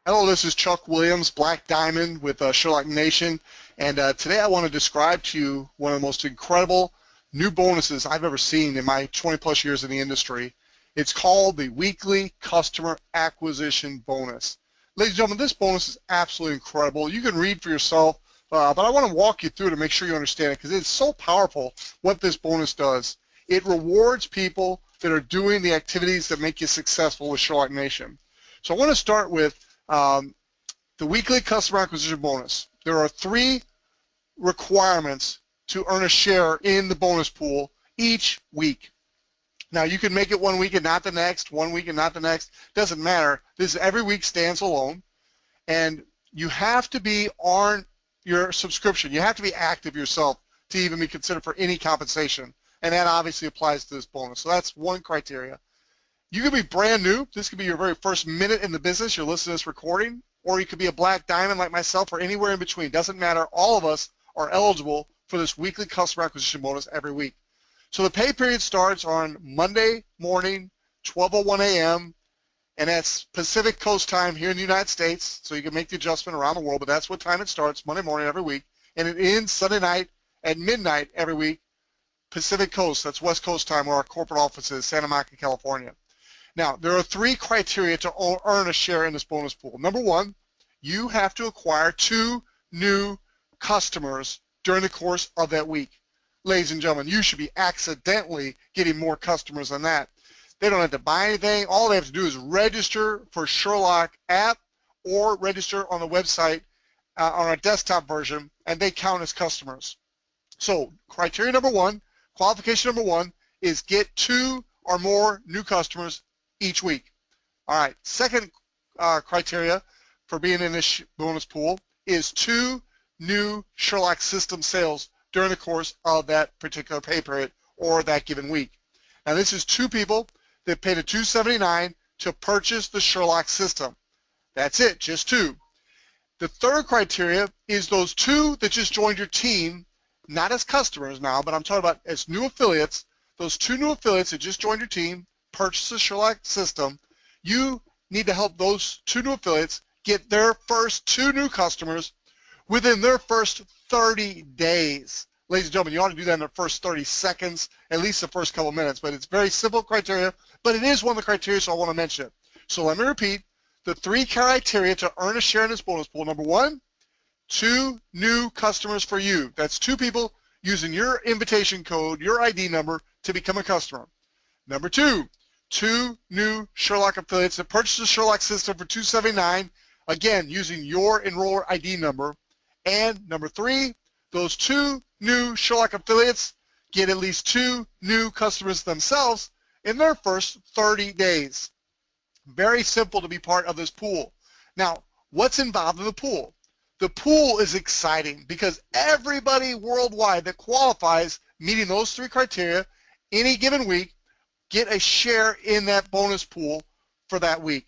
Hello, this is Chuck Williams, Black Diamond with Sherlock Nation, and today I want to describe to you one of the most incredible new bonuses I've ever seen in my 20-plus years in the industry. It's called the Weekly Customer Acquisition Bonus. Ladies and gentlemen, this bonus is absolutely incredible. You can read for yourself, but I want to walk you through to make sure you understand it because it's so powerful what this bonus does. It rewards people that are doing the activities that make you successful with Sherlock Nation. So I want to start with the weekly customer acquisition bonus. There are 3 requirements to earn a share in the bonus pool each week. Now you can make it one week and not the next, one week and not the next. Doesn't matter. This every week stands alone, and you have to be on your subscription. You have to be active yourself to even be considered for any compensation, and that obviously applies to this bonus. So that's one criteria. You could be brand new. This could be your very first minute in the business. You're listening to this recording. Or you could be a black diamond like myself or anywhere in between. Doesn't matter. All of us are eligible for this weekly customer acquisition bonus every week. So the pay period starts on Monday morning, 12:01 a.m., and that's Pacific Coast time here in the United States. So you can make the adjustment around the world, but that's what time it starts, Monday morning every week. And it ends Sunday night at midnight every week, Pacific Coast. That's West Coast time where our corporate office is, Santa Monica, California. Now, there are 3 criteria to earn a share in this bonus pool. Number 1, you have to acquire 2 new customers during the course of that week. Ladies and gentlemen, you should be accidentally getting more customers than that. They don't have to buy anything. All they have to do is register for Sherlock app or register on the website on our desktop version, and they count as customers. So criteria number 1, qualification number 1 is get 2 or more new customers each week. All right, second criteria for being in this bonus pool is 2 new Sherlock system sales during the course of that particular pay period or that given week. Now this is 2 people that paid a $279 to purchase the Sherlock system. That's it, just 2. The third criteria is those 2 that just joined your team, not as customers now, but I'm talking about as new affiliates. Those 2 new affiliates that just joined your team, purchase the Sherlock system, you need to help those 2 new affiliates get their first 2 new customers within their first 30 days. Ladies and gentlemen, you ought to do that in the first 30 seconds, at least the first couple minutes, but it's very simple criteria, but it is one of the criteria, so I want to mention it. So let me repeat, the 3 criteria to earn a share in this bonus pool. Number 1, 2 new customers for you. That's 2 people using your invitation code, your ID number, to become a customer. Number 2, 2 new Sherlock affiliates that purchase the Sherlock system for $279, again, using your enroller ID number. And number 3, those 2 new Sherlock affiliates get at least 2 new customers themselves in their first 30 days. Very simple to be part of this pool. Now, what's involved in the pool? The pool is exciting because everybody worldwide that qualifies meeting those 3 criteria any given week get a share in that bonus pool for that week.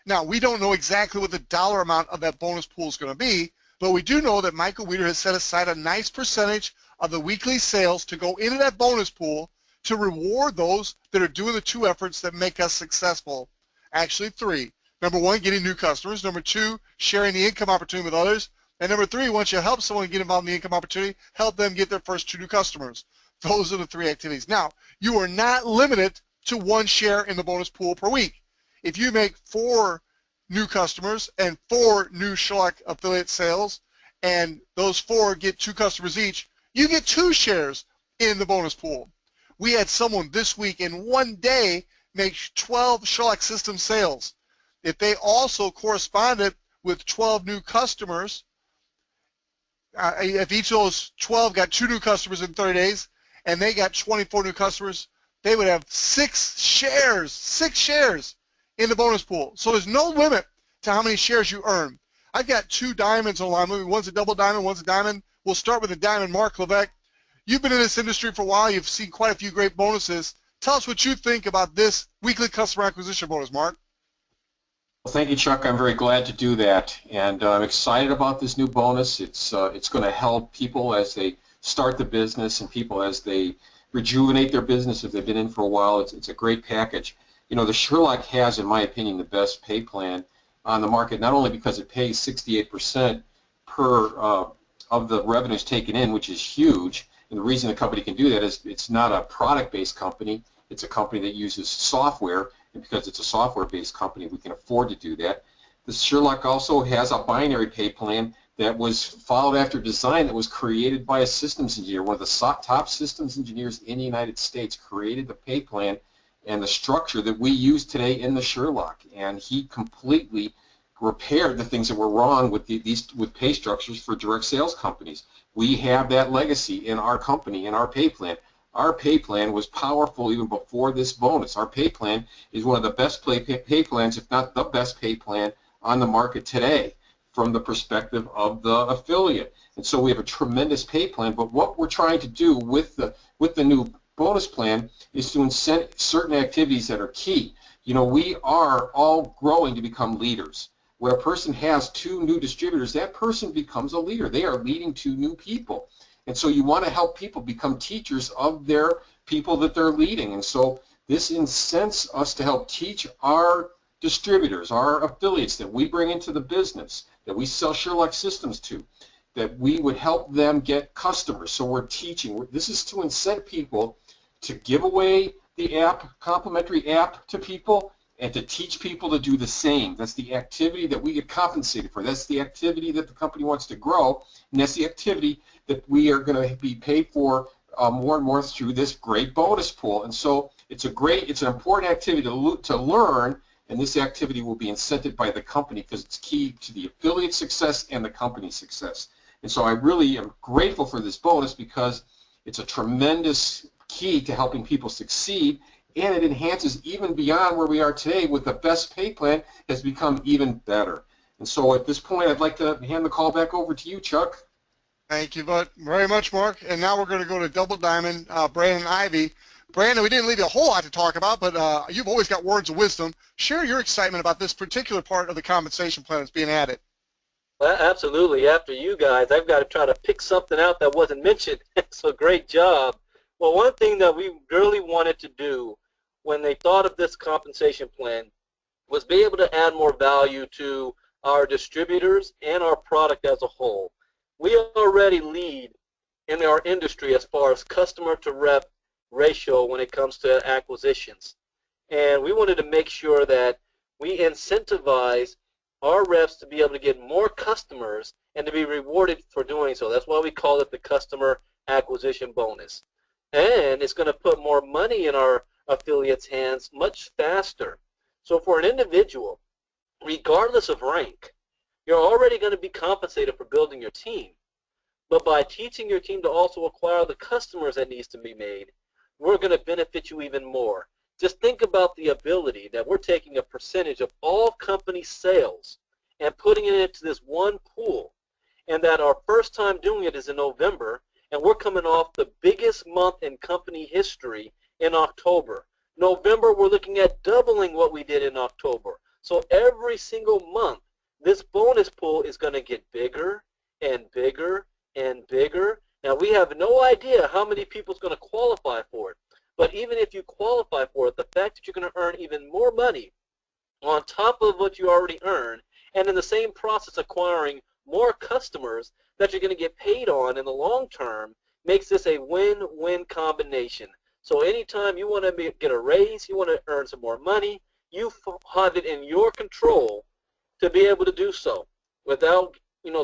Now, we don't know exactly what the dollar amount of that bonus pool is going to be, but we do know that Michael Weeder has set aside a nice percentage of the weekly sales to go into that bonus pool to reward those that are doing the 2 efforts that make us successful. Actually 3. Number 1, getting new customers. Number 2, sharing the income opportunity with others. And number 3, once you help someone get involved in the income opportunity, help them get their first 2 new customers. Those are the 3 activities. Now, you are not limited to 1 share in the bonus pool per week. If you make 4 new customers and 4 new Sherlock affiliate sales, and those 4 get 2 customers each, you get 2 shares in the bonus pool. We had someone this week in one day make 12 Sherlock system sales. If they also corresponded with 12 new customers, if each of those 12 got 2 new customers in 30 days, and they got 24 new customers, they would have 6 shares in the bonus pool. So there's no limit to how many shares you earn. I've got 2 diamonds online. One's a double diamond, one's a diamond. We'll start with the diamond, Mark Levesque. You've been in this industry for a while. You've seen quite a few great bonuses. Tell us what you think about this weekly customer acquisition bonus, Mark. Well, thank you, Chuck. I'm very glad to do that, and I'm excited about this new bonus. It's going to help people as they start the business and people as they rejuvenate their business if they've been in for a while. It's a great package. You know, the Sherlock has, in my opinion, the best pay plan on the market, not only because it pays 68% per of the revenues taken in, which is huge, and the reason a company can do that is it's not a product-based company, it's a company that uses software, and because it's a software-based company, we can afford to do that. The Sherlock also has a binary pay plan that was followed after design that was created by a systems engineer. One of the top systems engineers in the United States created the pay plan and the structure that we use today in the Sherlock, and he completely repaired the things that were wrong with with pay structures for direct sales companies. We have that legacy in our company, in our pay plan. Our pay plan was powerful even before this bonus. Our pay plan is one of the best pay plans, if not the best pay plan on the market today from the perspective of the affiliate. And so we have a tremendous pay plan, but what we're trying to do with the new bonus plan is to incent certain activities that are key. You know, we are all growing to become leaders. When a person has 2 new distributors, that person becomes a leader. They are leading 2 new people. And so you want to help people become teachers of their people that they're leading. And so this incents us to help teach our distributors, our affiliates that we bring into the business, that we sell Sherlock systems to, that we would help them get customers. So we're teaching. This is to incent people to give away the app, complimentary app to people, and to teach people to do the same. That's the activity that we get compensated for. That's the activity that the company wants to grow, and that's the activity that we are going to be paid for more and more through this great bonus pool. And so it's an important activity to learn, and this activity will be incented by the company because it's key to the affiliate success and the company success. And so I really am grateful for this bonus because it's a tremendous key to helping people succeed, and it enhances even beyond where we are today with the best pay plan has become even better. And so at this point, I'd like to hand the call back over to you, Chuck. Thank you very much, Mark. And now we're going to go to Double Diamond Brandon Ivey. Brandon, we didn't leave you a whole lot to talk about, but you've always got words of wisdom. Share your excitement about this particular part of the compensation plan that's being added. Well, absolutely. After you guys, I've got to try to pick something out that wasn't mentioned. So great job. Well, one thing that we really wanted to do when they thought of this compensation plan was be able to add more value to our distributors and our product as a whole. We already lead in our industry as far as customer to rep ratio when it comes to acquisitions. And we wanted to make sure that we incentivize our reps to be able to get more customers and to be rewarded for doing so. That's why we call it the customer acquisition bonus. And it's going to put more money in our affiliates' hands much faster. So for an individual, regardless of rank, you're already going to be compensated for building your team. But by teaching your team to also acquire the customers that needs to be made, we're going to benefit you even more. Just think about the ability that we're taking a percentage of all company sales and putting it into this one pool, and that our first time doing it is in November, and we're coming off the biggest month in company history in October. November, we're looking at doubling what we did in October. So every single month, this bonus pool is going to get bigger and bigger and bigger. Now, we have no idea how many people is going to qualify for it. But even if you qualify for it, the fact that you're going to earn even more money on top of what you already earn, and in the same process acquiring more customers that you're going to get paid on in the long term, makes this a win-win combination. So anytime you want to get a raise, you want to earn some more money, you have it in your control to be able to do so without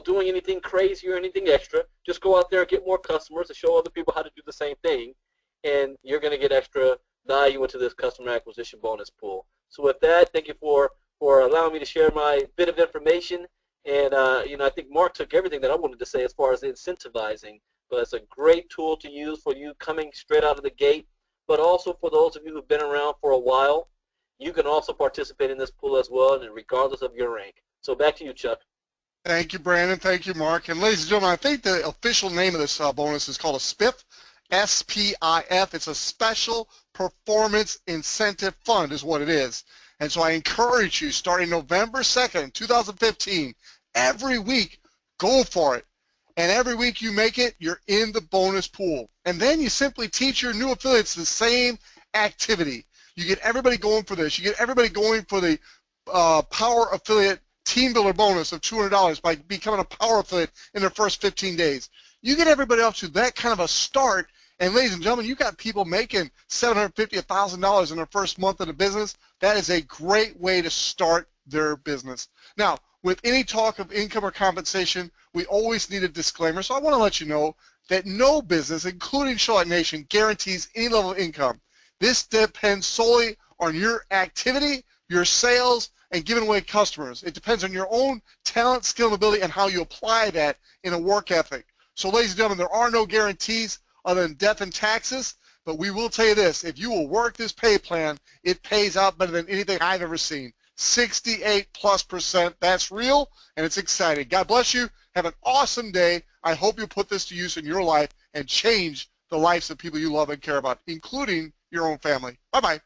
doing anything crazy or anything extra. Just go out there and get more customers and show other people how to do the same thing, and you're going to get extra value into this customer acquisition bonus pool. So with that, thank you for allowing me to share my bit of information. And I think Mark took everything that I wanted to say as far as incentivizing. But it's a great tool to use for you coming straight out of the gate. But also for those of you who've been around for a while, you can also participate in this pool as well, and regardless of your rank. So back to you, Chuck. Thank you, Brandon. Thank you, Mark. And ladies and gentlemen, I think the official name of this bonus is called a SPIF, S-P-I-F. It's a Special Performance Incentive Fund is what it is. And so I encourage you, starting November 2nd, 2015, every week, go for it. And every week you make it, you're in the bonus pool. And then you simply teach your new affiliates the same activity. You get everybody going for this. You get everybody going for the Power Affiliate team builder bonus of $200 by becoming a power affiliate in their first 15 days. You get everybody up to that kind of a start, and ladies and gentlemen, you got people making $750, $1,000 in their first month of the business. That is a great way to start their business. Now, with any talk of income or compensation, we always need a disclaimer. So I want to let you know that no business, including Sherlock Nation, guarantees any level of income. This depends solely on your activity, your sales, and giving away customers. It depends on your own talent, skill, and ability and how you apply that in a work ethic. So ladies and gentlemen, there are no guarantees other than death and taxes, but we will tell you this: if you will work this pay plan, it pays out better than anything I've ever seen. 68+%. That's real, and it's exciting. God bless you. Have an awesome day. I hope you put this to use in your life and change the lives of people you love and care about, including your own family. Bye-bye.